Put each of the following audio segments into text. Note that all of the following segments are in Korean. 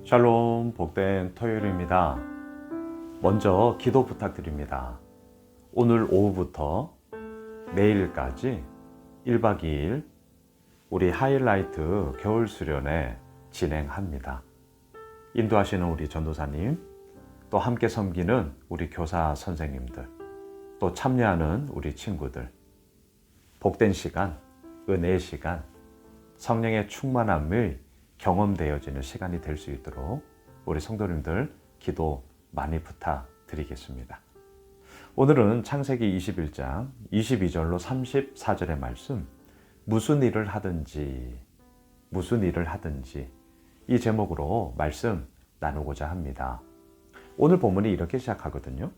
샬롬, 복된 토요일입니다. 먼저 기도 부탁드립니다. 오늘 오후부터 내일까지 1박 2일 우리 하이라이트 겨울 수련회 진행합니다. 인도하시는 우리 전도사님, 또 함께 섬기는 우리 교사 선생님들, 또 참여하는 우리 친구들, 복된 시간, 은혜의 시간, 성령의 충만함을 경험되어지는 시간이 될 수 있도록 우리 성도님들 기도 많이 부탁드리겠습니다. 오늘은 창세기 21장 22절로 34절의 말씀, 무슨 일을 하든지 이 제목으로 말씀 나누고자 합니다. 오늘 본문이 이렇게 시작하거든요.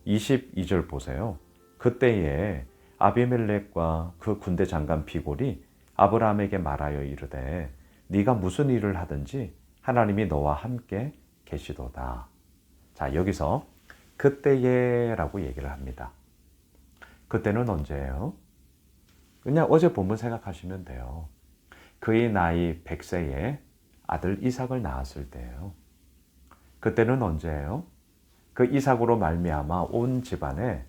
22절 보세요. 그때에 아비멜렉과 그 군대 장관 비골이 아브라함에게 말하여 이르되 네가 무슨 일을 하든지 하나님이 너와 함께 계시도다. 자, 여기서 그때에 라고 얘기를 합니다. 그때는 언제예요? 그냥 어제 본문 생각하시면 돼요. 그의 나이 100세에 아들 이삭을 낳았을 때예요. 그때는 언제예요? 그 이삭으로 말미암아 온 집안에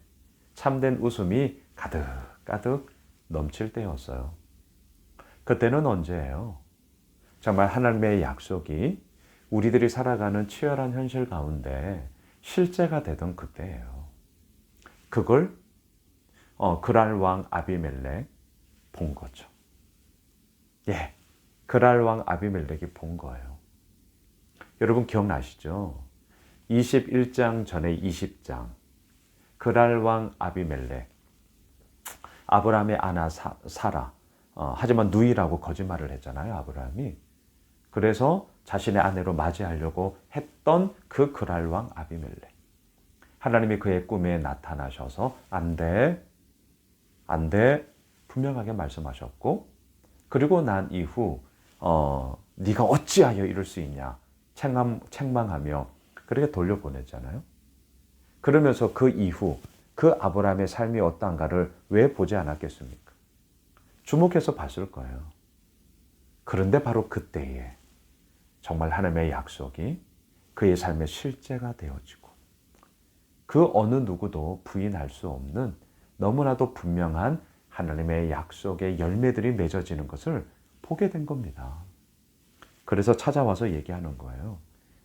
참된 웃음이 가득가득 넘칠 때였어요. 그때는 언제예요? 정말 하나님의 약속이 우리들이 살아가는 치열한 현실 가운데 실제가 되던 그때예요. 그걸 그랄 왕 아비멜렉 본 거죠. 예, 그랄 왕 아비멜렉이 본 거예요. 여러분 기억나시죠? 21장 전에 20장 그랄 왕 아비멜렉, 아브라함의 아나 사라, 하지만 누이라고 거짓말을 했잖아요, 아브라함이. 그래서 자신의 아내로 맞이하려고 했던 그 그랄 왕 아비멜렉. 하나님이 그의 꿈에 나타나셔서 안 돼, 분명하게 말씀하셨고, 그리고 난 이후 네가 어찌하여 이럴 수 있냐 책망하며 그렇게 돌려보냈잖아요. 그러면서 그 이후 그 아브라함의 삶이 어떠한가를 왜 보지 않았겠습니까? 주목해서 봤을 거예요. 그런데 바로 그때에 정말 하나님의 약속이 그의 삶의 실제가 되어지고 그 어느 누구도 부인할 수 없는 너무나도 분명한 하나님의 약속의 열매들이 맺어지는 것을 보게 된 겁니다. 그래서 찾아와서 얘기하는 거예요.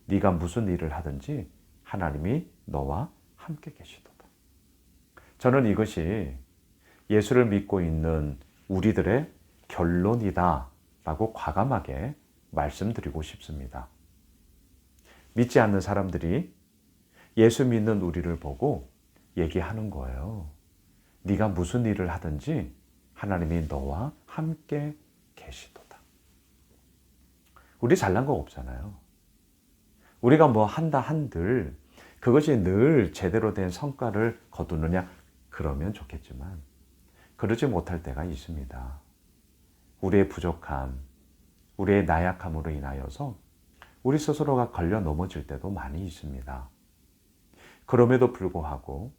네가 무슨 일을 하든지 하나님이 너와 함께 계시도다. 저는 이것이 예수를 믿고 있는 우리들의 결론이다 라고 과감하게 말씀드리고 싶습니다. 믿지 않는 사람들이 예수 믿는 우리를 보고 얘기하는 거예요. 네가 무슨 일을 하든지 하나님이 너와 함께 계시도다. 우리 잘난 거 없잖아요. 우리가 뭐 한다 한들 그것이 늘 제대로 된 성과를 거두느냐 그러면 좋겠지만 그러지 못할 때가 있습니다. 우리의 부족함, 우리의 나약함으로 인하여서 우리 스스로가 걸려 넘어질 때도 많이 있습니다. 그럼에도 불구하고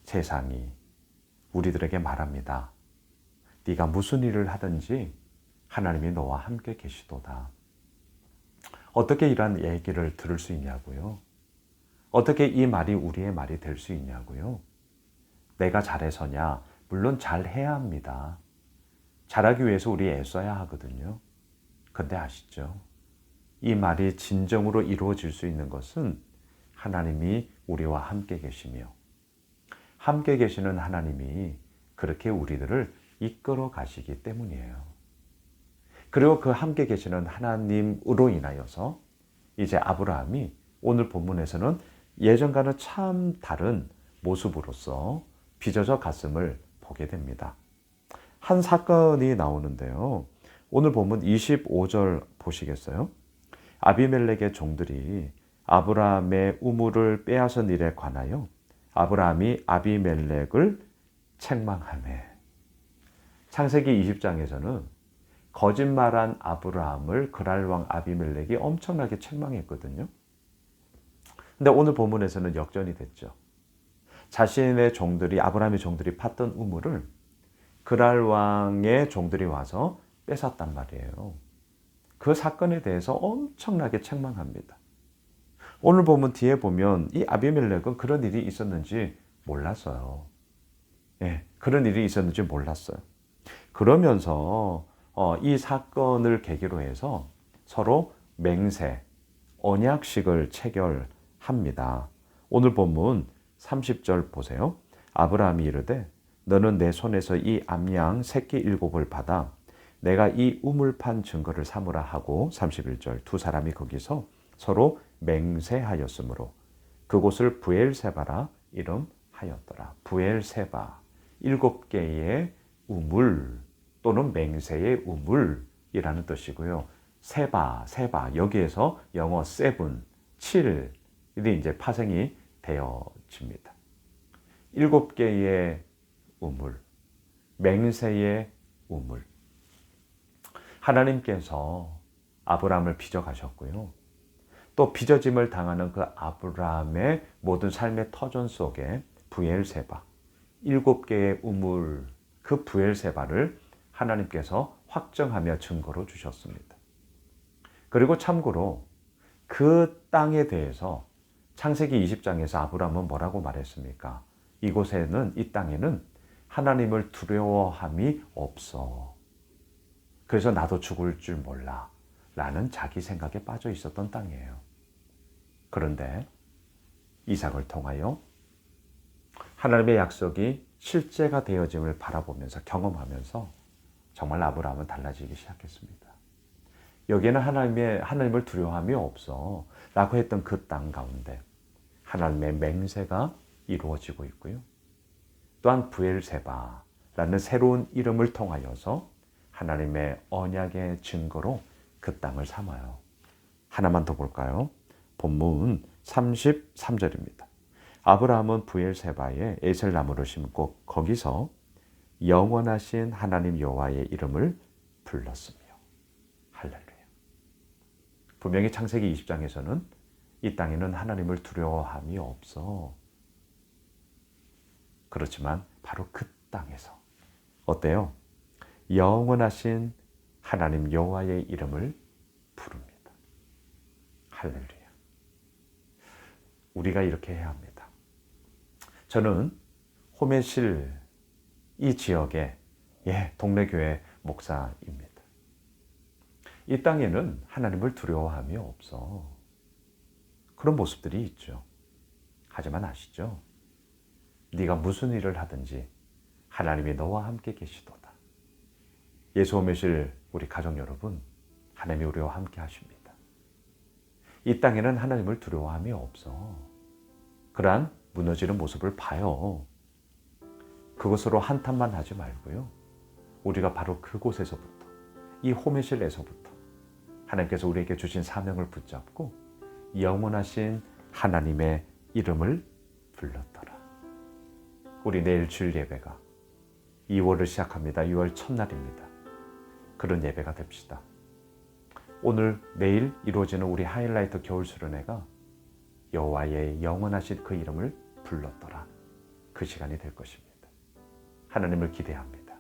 세상이 우리들에게 말합니다. 네가 무슨 일을 하든지 하나님이 너와 함께 계시도다. 어떻게 이런 얘기를 들을 수 있냐고요? 어떻게 이 말이 우리의 말이 될 수 있냐고요? 내가 잘해서냐? 물론 잘해야 합니다. 잘하기 위해서 우리 애써야 하거든요. 근데 아시죠? 이 말이 진정으로 이루어질 수 있는 것은 하나님이 우리와 함께 계시며 함께 계시는 하나님이 그렇게 우리들을 이끌어 가시기 때문이에요. 그리고 그 함께 계시는 하나님으로 인하여서 이제 아브라함이 오늘 본문에서는 예전과는 참 다른 모습으로서 빚어져 갔음을 보게 됩니다. 한 사건이 나오는데요. 오늘 본문 25절 보시겠어요? 아비멜렉의 종들이 아브라함의 우물을 빼앗은 일에 관하여 아브라함이 아비멜렉을 책망하매. 창세기 20장에서는 거짓말한 아브라함을 그랄 왕 아비멜렉이 엄청나게 책망했거든요. 근데 오늘 본문에서는 역전이 됐죠. 자신의 종들이, 아브라함의 종들이 팠던 우물을 그랄 왕의 종들이 와서 뺏었단 말이에요. 그 사건에 대해서 엄청나게 책망합니다. 오늘 보면 뒤에 보면 이 아비멜렉은 그런 일이 있었는지 몰랐어요. 예, 그런 일이 있었는지 몰랐어요. 그러면서 이 사건을 계기로 해서 서로 맹세, 언약식을 체결합니다. 오늘 본문 30절 보세요. 아브라함이 이르되 너는 내 손에서 이 암양 새끼 7을 받아 내가 이 우물판 증거를 삼으라 하고 31절 두 사람이 거기서 서로 맹세하였으므로 그곳을 부엘세바라 이름하였더라. 부엘세바 7개의 우물 또는 맹세의 우물이라는 뜻이고요. 세바 여기에서 영어 7, 7이 이제 파생이 되어집니다. 7개의 우물, 맹세의 우물. 하나님께서 아브라함을 빚어가셨고요. 또 빚어짐을 당하는 그 아브라함의 모든 삶의 터전 속에 부엘세바, 7개의 우물, 그 부엘세바를 하나님께서 확정하며 증거로 주셨습니다. 그리고 참고로 그 땅에 대해서 창세기 20장에서 아브라함은 뭐라고 말했습니까? 이곳에는, 이 땅에는 하나님을 두려워함이 없어. 그래서 나도 죽을 줄 몰라. 라는 자기 생각에 빠져 있었던 땅이에요. 그런데 이삭을 통하여 하나님의 약속이 실제가 되어짐을 바라보면서 경험하면서 정말 아브라함은 달라지기 시작했습니다. 여기에는 하나님을 두려워함이 없어 라고 했던 그 땅 가운데 하나님의 맹세가 이루어지고 있고요. 또한 부엘세바라는 새로운 이름을 통하여서 하나님의 언약의 증거로 그 땅을 삼아요. 하나만 더 볼까요? 본문 33절입니다. 아브라함은 부엘세바에 에셀나무를 심고 거기서 영원하신 하나님 여호와의 이름을 불렀으며. 할렐루야. 분명히 창세기 20장에서는 이 땅에는 하나님을 두려워함이 없어. 그렇지만 바로 그 땅에서 어때요? 영원하신 하나님 여호와의 이름을 부릅니다. 할렐루야. 우리가 이렇게 해야 합니다. 저는 호메실 이 지역의 동네교회 목사입니다. 이 땅에는 하나님을 두려워함이 없어. 그런 모습들이 있죠. 하지만 아시죠? 네가 무슨 일을 하든지 하나님이 너와 함께 계시도다. 예수 오매실 우리 가족 여러분, 하나님이 우리와 함께 하십니다. 이 땅에는 하나님을 두려워함이 없어. 그러한 무너지는 모습을 봐요. 그것으로 한탄만 하지 말고요. 우리가 바로 그곳에서부터, 이 호메실에서부터 하나님께서 우리에게 주신 사명을 붙잡고 영원하신 하나님의 이름을 불렀더라. 우리 내일 주일 예배가 2월을 시작합니다. 2월 첫날입니다. 그런 예배가 됩시다. 오늘 내일 이루어지는 우리 하이라이트 겨울 수련회가 여호와의 영원하신 그 이름을 불렀더라. 그 시간이 될 것입니다. 하나님을 기대합니다.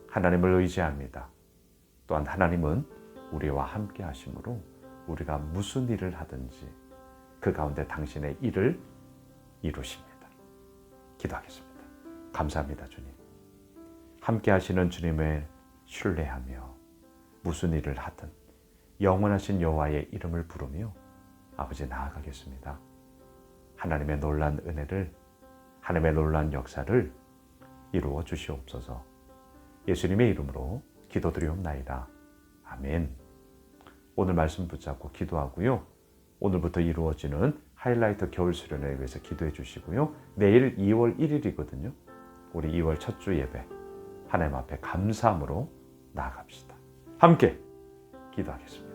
하나님을 의지합니다. 또한 하나님은 우리와 함께 하심으로 우리가 무슨 일을 하든지 그 가운데 당신의 일을 이루십니다. 기도하겠습니다. 감사합니다, 주님. 함께 하시는 주님을 신뢰하며 무슨 일을 하든 영원하신 여호와의 이름을 부르며 아버지 나아가겠습니다. 하나님의 놀라운 은혜를, 하나님의 놀라운 역사를 이루어 주시옵소서. 예수님의 이름으로 기도드리옵나이다. 아멘. 오늘 말씀 붙잡고 기도하고요. 오늘부터 이루어지는 하이라이트 겨울 수련회에 위해서 기도해 주시고요. 내일 2월 1일이거든요. 우리 2월 첫 주 예배 하나님 앞에 감사함으로 나아갑시다. 함께 기도하겠습니다.